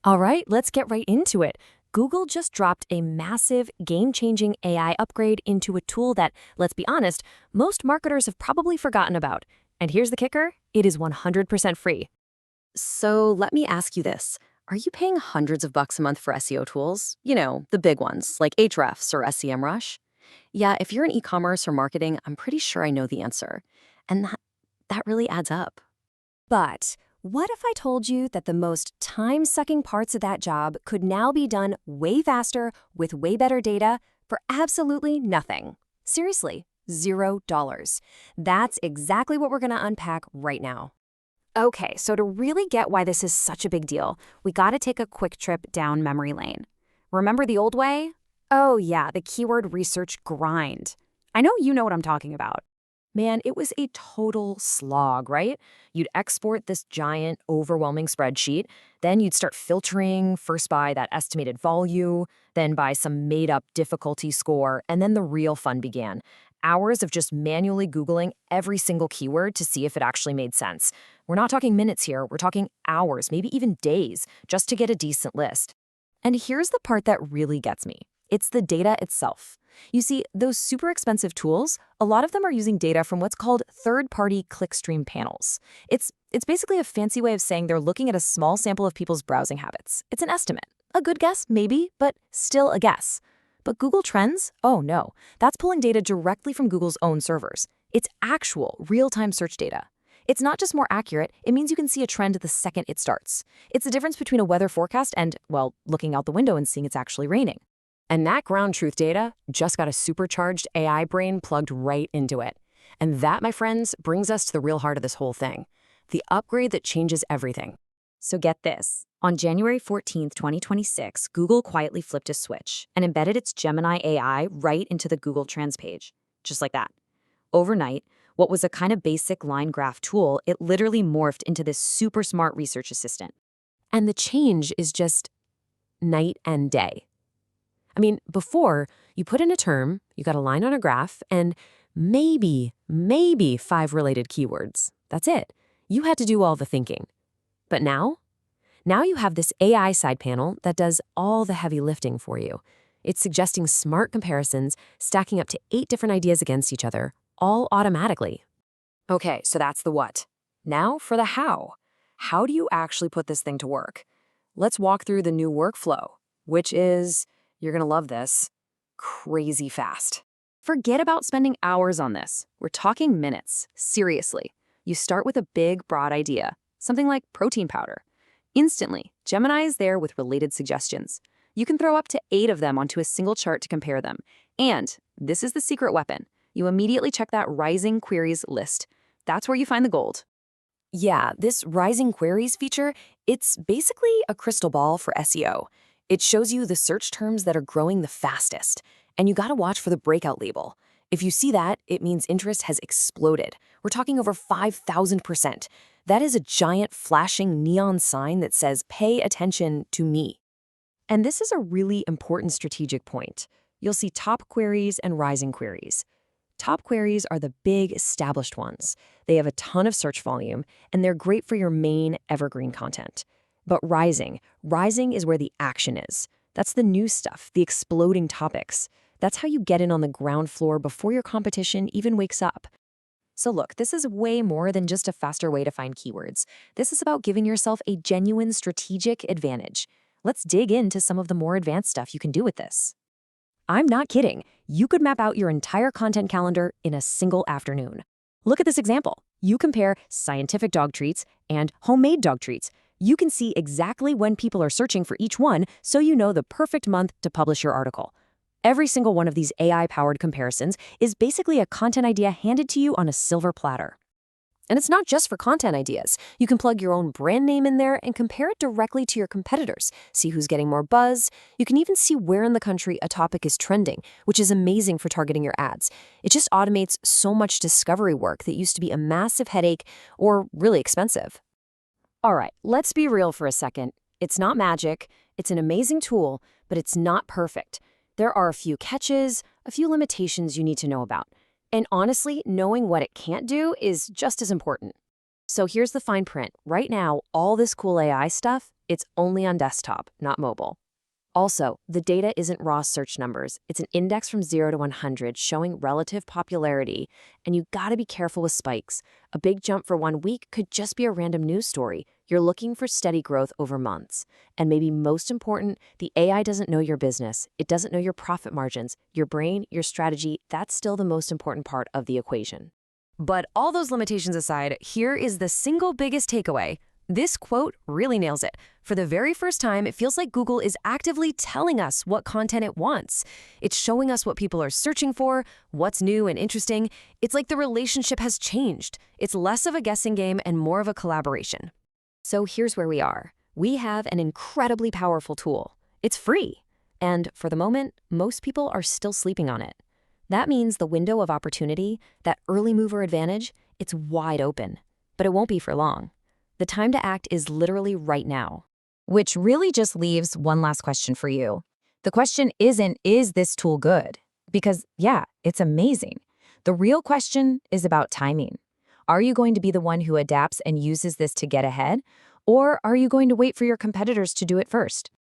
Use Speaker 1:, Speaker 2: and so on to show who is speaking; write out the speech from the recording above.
Speaker 1: All right, let's get right into it. Google just dropped a massive, game-changing AI upgrade into a tool that, let's be honest, most marketers have probably forgotten about. And here's the kicker, it is 100% free.
Speaker 2: So let me ask you this. Are you paying hundreds of bucks a month for SEO tools? You know, the big ones, like Ahrefs or SEMrush? Yeah, if you're in e-commerce or marketing, I'm pretty sure I know the answer. And that really adds up.
Speaker 1: But what if I told you that the most time-sucking parts of that job could now be done way faster with way better data for absolutely nothing? Seriously, $0. That's exactly what we're going to unpack right now. Okay, so to really get why this is such a big deal, we got to take a quick trip down memory lane. Remember the old way? Oh yeah, the keyword research grind. I know you know what I'm talking about. Man, it was a total slog, right? You'd export this giant, overwhelming spreadsheet, then you'd start filtering, first by that estimated volume, then by some made-up difficulty score, and then the real fun began. Hours of just manually Googling every single keyword to see if it actually made sense. We're not talking minutes here, we're talking hours, maybe even days, just to get a decent list. And here's the part that really gets me. It's the data itself. You see, those super expensive tools, a lot of them are using data from what's called third-party clickstream panels. It's basically a fancy way of saying they're looking at a small sample of people's browsing habits. It's an estimate. A good guess, maybe, but still a guess. But Google Trends? Oh no, that's pulling data directly from Google's own servers. It's actual, real-time search data. It's not just more accurate, it means you can see a trend the second it starts. It's the difference between a weather forecast and, well, looking out the window and seeing it's actually raining. And that ground truth data just got a supercharged AI brain plugged right into it. And that, my friends, brings us to the real heart of this whole thing, the upgrade that changes everything. So get this. On January 14th, 2026, Google quietly flipped a switch and embedded its Gemini AI right into the Google Trends page. Just like that. Overnight, what was a kind of basic line graph tool, it literally morphed into this super smart research assistant. And the change is just night and day. I mean, before, you put in a term, you got a line on a graph, and maybe 5 related keywords. That's it. You had to do all the thinking. But now you have this AI side panel that does all the heavy lifting for you. It's suggesting smart comparisons, stacking up to 8 different ideas against each other, all automatically. Okay, so that's the what. Now for the how. How do you actually put this thing to work? Let's walk through the new workflow, which is, you're gonna love this, crazy fast. Forget about spending hours on this. We're talking minutes, seriously. You start with a big, broad idea, something like protein powder. Instantly, Gemini is there with related suggestions. You can throw up to 8 of them onto a single chart to compare them. And this is the secret weapon. You immediately check that Rising Queries list. That's where you find the gold. Yeah, this Rising Queries feature, it's basically a crystal ball for SEO. It shows you the search terms that are growing the fastest. And you gotta watch for the breakout label. If you see that, it means interest has exploded. We're talking over 5,000%. That is a giant flashing neon sign that says, pay attention to me. And this is a really important strategic point. You'll see top queries and rising queries. Top queries are the big established ones. They have a ton of search volume, and they're great for your main evergreen content. But rising is where the action is. That's the new stuff, the exploding topics. That's how you get in on the ground floor before your competition even wakes up. So look, this is way more than just a faster way to find keywords. This is about giving yourself a genuine strategic advantage. Let's dig into some of the more advanced stuff you can do with this. I'm not kidding. You could map out your entire content calendar in a single afternoon. Look at this example. You compare scientific dog treats and homemade dog treats. You can see exactly when people are searching for each one, so you know the perfect month to publish your article. Every single one of these AI-powered comparisons is basically a content idea handed to you on a silver platter. And it's not just for content ideas. You can plug your own brand name in there and compare it directly to your competitors, see who's getting more buzz. You can even see where in the country a topic is trending, which is amazing for targeting your ads. It just automates so much discovery work that used to be a massive headache or really expensive. All right, let's be real for a second. It's not magic, it's an amazing tool, but it's not perfect. There are a few catches, a few limitations you need to know about. And honestly, knowing what it can't do is just as important. So here's the fine print. Right now, all this cool AI stuff, it's only on desktop, not mobile. Also, the data isn't raw search numbers. It's an index from 0 to 100 showing relative popularity, and you gotta be careful with spikes. A big jump for 1 week could just be a random news story. You're looking for steady growth over months. And maybe most important, the AI doesn't know your business. It doesn't know your profit margins, your brain, your strategy. That's still the most important part of the equation. But all those limitations aside, here is the single biggest takeaway. This quote really nails it. For the very first time, it feels like Google is actively telling us what content it wants. It's showing us what people are searching for, what's new and interesting. It's like the relationship has changed. It's less of a guessing game and more of a collaboration. So here's where we are. We have an incredibly powerful tool. It's free. And for the moment, most people are still sleeping on it. That means the window of opportunity, that early mover advantage, it's wide open. But it won't be for long. The time to act is literally right now.
Speaker 3: Which really just leaves one last question for you. The question isn't, is this tool good? Because, yeah, it's amazing. The real question is about timing. Are you going to be the one who adapts and uses this to get ahead? Or are you going to wait for your competitors to do it first?